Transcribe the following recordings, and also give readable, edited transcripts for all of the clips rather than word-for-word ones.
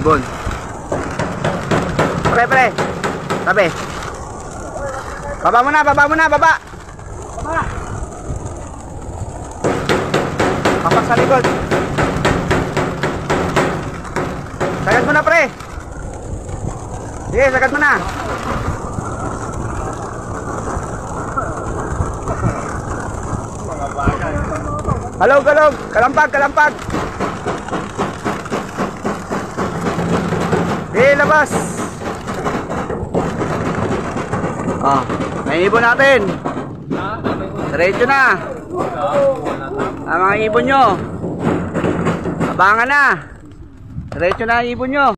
ibon. Pre. Tabi. Baba mo na, baba. Papak sa likod. Sagad mo na, pre. Sige, sagad mo na. Galog, kalampag. Labas. May ibon natin. Diretso na. Ang mga ibon nyo. Abangan na. Diretso na ang ibon nyo.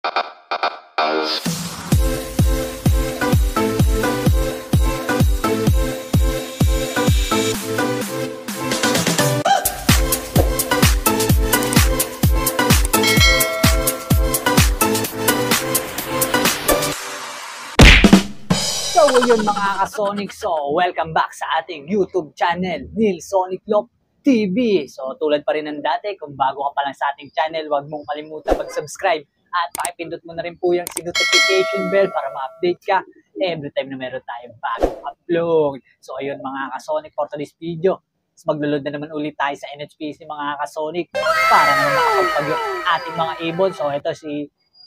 So yun mga ka-Sonic, so welcome back sa ating YouTube channel, Neil Sonic Lop TV. So tulad pa rin ng dati, kung bago ka pa lang sa ating channel, huwag mong kalimutan mag-subscribe at pakipindot mo na rin po yung notification bell para ma-update ka every time na meron tayong bagong upload. So ayun mga ka-Sonic, for today's video, maglulod na naman ulit tayo sa NHPC mga ka-Sonic para naman makapagpag yung ating mga ibon. So ito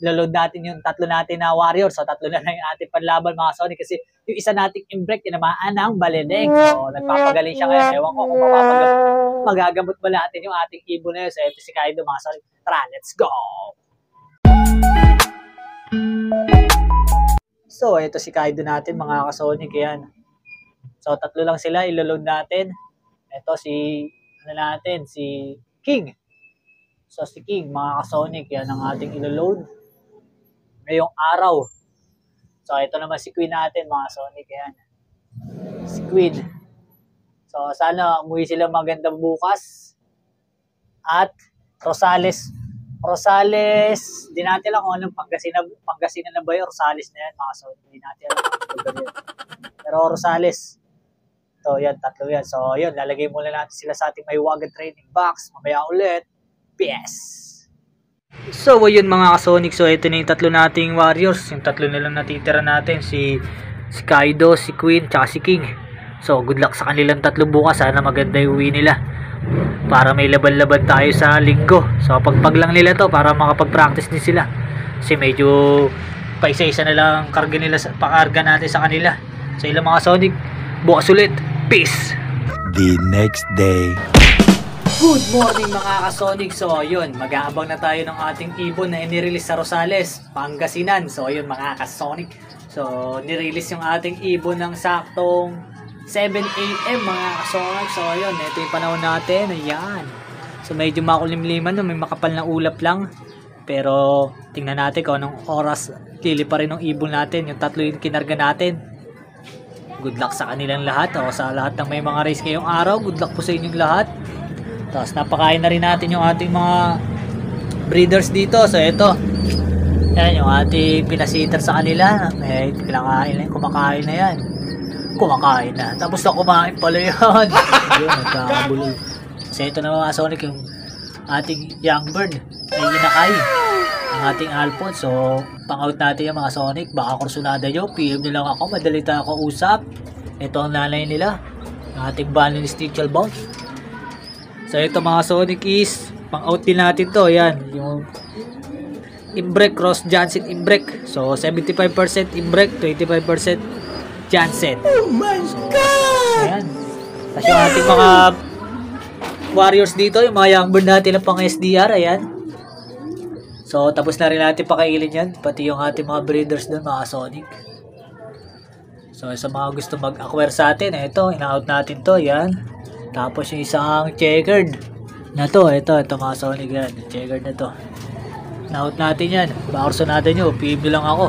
load natin yung tatlo natin na warrior. So tatlo na lang yung ating panlaban mga Sonic kasi yung isa nating imbrek tinamaan ng baleneng. So nagpapagaling siya ngayon. Ewan ko kung magagamot ba natin yung ating ibon na yun. So ito si Kaido mga Sonic. Tara, let's go! So ito si Kaido natin mga ka-Sonic. Yan. So tatlo lang sila iloload natin. Ito si King. So si King mga ka-Sonic. Yan ang ating iloload ngayong araw. So ito naman si Queen natin mga Sonic. Yan. Si Queen. So sana umuwi sila maganda bukas. At Rosales, di natin lang kung anong Pangasinan na ba yun. Rosales na yan mga Sonic. Di natin alam. Pero Rosales. So yan, tatlo yan. So yun, lalagay muna natin sila sa ating Maywagan training box. Mamaya ulit. PS. So ayun mga ka-Sonic, so ito na yung tatlo nating warriors. Yung tatlo nilang natitira natin, si Kaido, si Queen, tsaka si King. So good luck sa kanilang tatlo bukas. Sana maganda yung uwi nila para may laban-laban tayo sa linggo. So pagpag lang nila to para makapag-practice din sila. Kasi medyo paisa-isa na lang pakarga natin sa kanila. So ilang mga Sonic, bukas ulit. Peace! The next day. Good morning mga ka-Sonic. So ayun, mag-aabang na tayo ng ating ibon na inirelease sa Rosales, Pangasinan. So ayun mga ka-Sonic. So nirelease yung ating ibon ng saktong 7 AM mga ka-Sonic. So ayun, ito yung panahon natin. Ayan. So medyo makulimliman, may makapal na ulap lang. Pero tingnan natin kung anong oras lili pa rin ng ibon natin. Yung tatlo yung kinarga natin. Good luck sa kanilang lahat. O sa lahat ng may mga race ngayong araw, good luck po sa inyong lahat. Tapos napakain na rin natin yung ating mga breeders dito. So ito, yan yung ating pinasitter sa kanila. Kumakain na yan. Kumakain na. Tapos na kumain pala yan. Yun, nagkakabulol. So ito na mga Sonic, yung ating young bird ay inakay ang ating Alphonse. So pang-out natin yung mga Sonic. Baka kursunada nyo, PM nyo lang ako, madali tayo ako usap. Ito ang nanay nila, yung ating Banning Stitchel Bounce. So ito mga Sonic is pang-out din natin to. Yan, yung imbrek, Ross Jansen imbrek. So 75% imbrek, 25% Jansen. Oh my God! Ayan. Tapos yung ating mga warriors dito, yung mga young bird natin na pang SDR. Ayan. So tapos na rin natin pakailin yan. Pati yung ating mga breeders doon mga Sonic. So sa mga gusto mag-acquire sa atin, ito, ina-out natin to. Yan. Tapos yung isang checkered na to, ito mga Sonic yan, checkered na to. Na-out natin yan, bakurso natin nyo, PM nyo lang ako.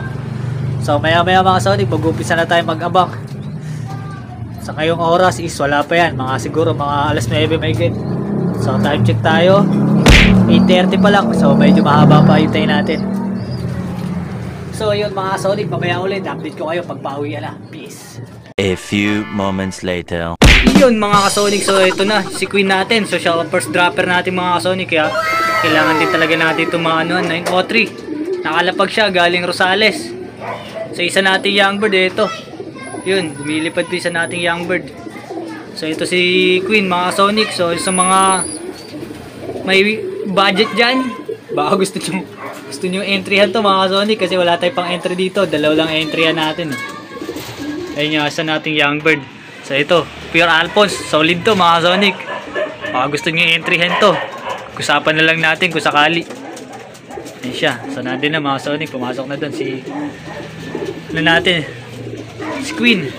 So maya mga Sonic, mag-umpisa na tayo mag-abang. Sa ngayong oras is wala pa yan, siguro mga alas 9 may get. So time check tayo, 8:30 pa lang, so medyo mahaba pa hintayin natin. So yun mga Sonic, mamaya ulit, update ko kayo pag pauwi na. Peace! A few moments later. Yun mga ka-Sonic, so ito na si Queen natin. So siya ang first dropper natin mga ka-Sonic, kaya kailangan din talaga natin itong mga 903. Nakalapag siya galing Rosales. So isa nating young bird ito. Yun, lumilipad po isa nating young bird. So ito si Queen mga Sonic. So sa mga may budget dyan, baka gusto nyo entryhan to mga Sonic, kasi wala tayong pang entry dito. Dalawa lang entryhan natin. Ayun yung isa nating young bird. So ito, pure Alphonse. Solid to mga Sonic. Baka gusto nyo entryhan to. Usapan na lang natin kung sakali. Ayun siya. So nandun na mga Sonic. Pumasok na doon si si Queen.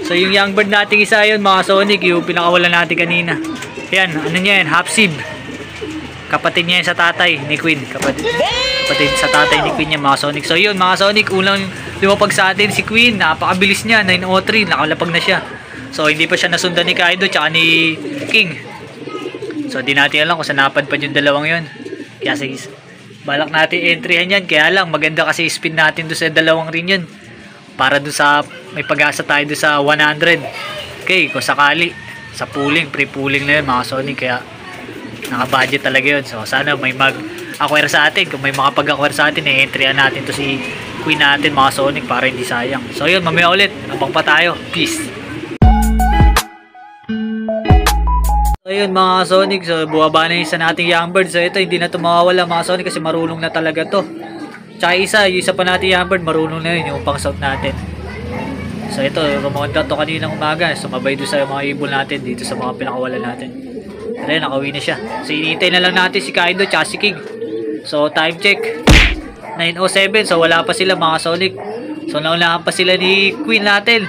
So yung young bird natin isa yun mga Sonic, yung pinakawalan natin kanina. Yan, ano niya yan, half sib. Kapatid niya yan sa tatay ni Queen. Kapatid sa tatay ni Queen niya mga Sonic. So yun mga Sonic, unang lumapag sa atin si Queen. Napakabilis niya, 903, nakalapag na siya. So hindi pa siya nasundan ni Kaido tsaka ni King. So di natin alam kung saan napadpad yung dalawang yun. Kaya balak natin entryhan yan. Kaya lang maganda kasi spin natin doon sa dalawang rin yun. Para doon sa may pag-asa tayo doon sa 100. Okay, kung sakali sa pooling, pre-pooling na yun mga Sonic. Kaya naka-budget talaga yun. So sana may mag-acquire sa atin. Kung may makapag-acquire sa atin, i-entryhan natin to si Queen natin mga Sonic para hindi sayang. So yun, mamaya ulit. Abang pa tayo. Peace. So yun mga Sonic, so buwaba na isa nating young bird. So ito hindi na ito mawawala mga Sonic kasi marunong na talaga to. Tsaka yung isa pa nating young bird, marunong na yun yung pang south natin. So ito, rumonda to kaninang umaga. Sumabay doon sa mga ibon natin dito sa mga pinakawalan natin. Pero yun, nakauwi na siya. So inintay na lang natin si Kaido tsaka si King. So time check 9:07. So wala pa sila mga Sonic. So naunahan pa sila ni Queen natin.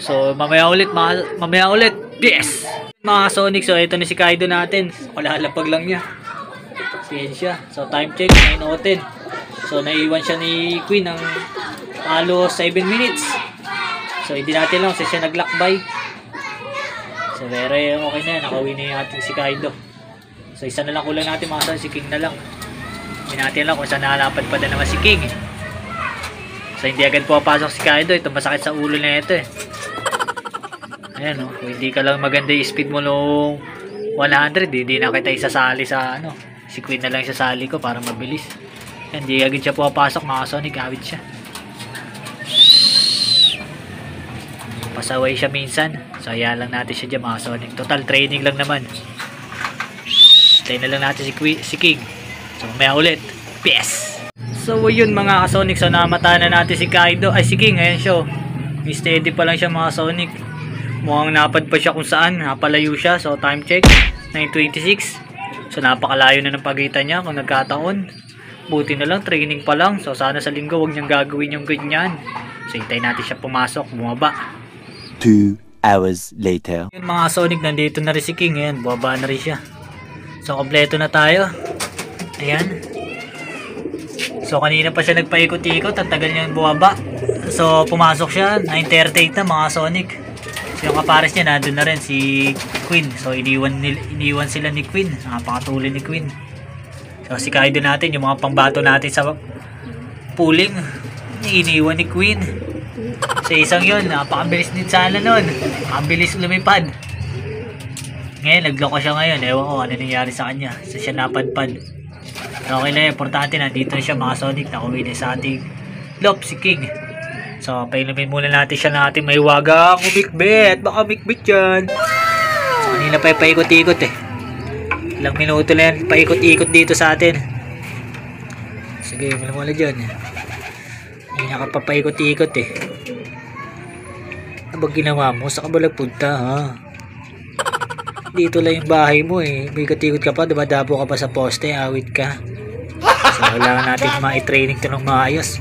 So mamaya ulit. Yes! Mga Sonic, so ito na si Kaido natin. Kalalapag lang niya. Yan siya. So time check 9:10. So naiwan siya ni Queen ng halos 7 minutes. So hindi natin lang kasi siya naglakbay. So very okay na yan. Nakauwi na yung ating si Kaido. So isa na lang kulang natin mga Sonic, si King na lang. Hindi natin lang kung saan nakalapad pa na naman si King. So hindi agad pumapasok si Kaido. Ito masakit sa ulo na ito eh. Ayan o, kung hindi ka lang maganda i-speed mo nung 100, hindi na kita isasali sa ano. Si Queen na lang isasali ko para mabilis. Ayan, hindi agad siya pumapasok mga Sonic, awit siya. Pasaway siya minsan. So ayan lang natin siya dyan mga Sonic. Total training lang naman. Tayo na lang natin si King. So may ulit. Yes! So yun mga Sonic, so namata na natin si Kaido. Ay si King, ayan siya. Steady pa lang siya mga Sonic. Mukhang napad pa siya kung saan, napalayo siya. So time check 9:26. So napakalayo na ng pagitan niya kung nagkataon. Buti na lang, training pa lang. So sana sa linggo wag niyang gagawin yung ganyan. So hintay natin siya pumasok, bumaba. 2 hours later. Yun mga Sonic, nandito na rin si King. Ayan, bumaba na rin siya. So kompleto na tayo. Ayan. So kanina pa siya nagpaikot-ikot, ang tagal niya bumaba. So pumasok siya 9:38 na mga Sonic. So yung kapares niya nandun na rin si Queen. So iniwan sila ni Queen. Napakatulin ni Queen. So si Kaido natin, yung mga pangbato natin sa pooling, iniwan ni Queen. So isang yun, napakabilis din sana nun. Napakabilis lumipad. Ngayon nagloko siya ngayon. Ewan ko ano nangyari sa kanya. So siya napadpad. Okay na, importante nandito na siya mga Sonic. Nakuwi na sa ating lop si King. So painumin muna natin siya natin may wagang umikbit. Baka umikbit yan. So kanina pa paikot-ikot eh. Ilang minuto lang yan paikot-ikot dito sa atin. Sige, mula dyan. Hindi nakapapaikot-ikot eh. Ano ba ginawa mo? Saan ka ba nagpunta ha? Dito lang yung bahay mo eh. May ikot-ikot ka pa, dumadabo ka pa sa poste, awit ka. So kailangan natin ma-training to ng maayos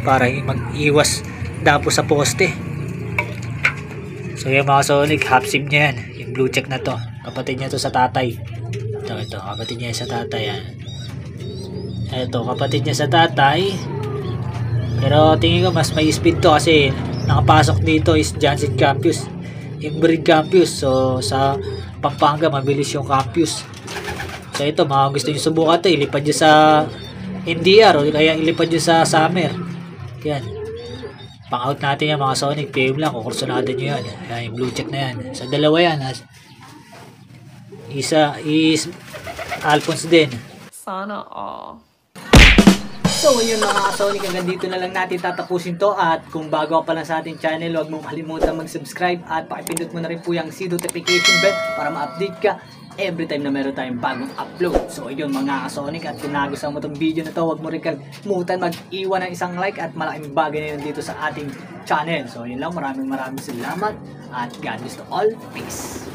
para mag-iwas dapo sa poste. So yung mga Sonic, half sim niya yan. Yung blue check na to. Kapatid niya to sa tatay. Ito, kapatid niya sa tatay yan. Ito, kapatid niya sa tatay. Pero tingin ko mas may speed to kasi nakapasok dito is Johnson Campus. Yung breed Campus. So sa Pampanga, mabilis yung Campus. So ito, mga gusto nyo subukan ito. Ilipad nyo sa NDR o kaya ilipad nyo sa Summer. Yan. Pang-out natin yan mga Sonic. PM lang, kukursunado nyo yan. Yan, yung blue check na yan. Sa dalawa yan. Isa is Alphonse din. Sana all. So yun mga kasonic, hanggang dito na lang natin tatapusin to. At kung bago ka pa lang sa ating channel, huwag mong kalimutan mag-subscribe at pakipindot mo na rin po yung notification bell para ma-update ka every time na meron tayong bagong upload. So yun mga kasonic, at kung nagustuhan mo itong video na to, huwag mo rin kalimutan mag-iwan ng isang like at malaking bagay na yun dito sa ating channel. So yun lang, maraming salamat at God bless to all. Peace!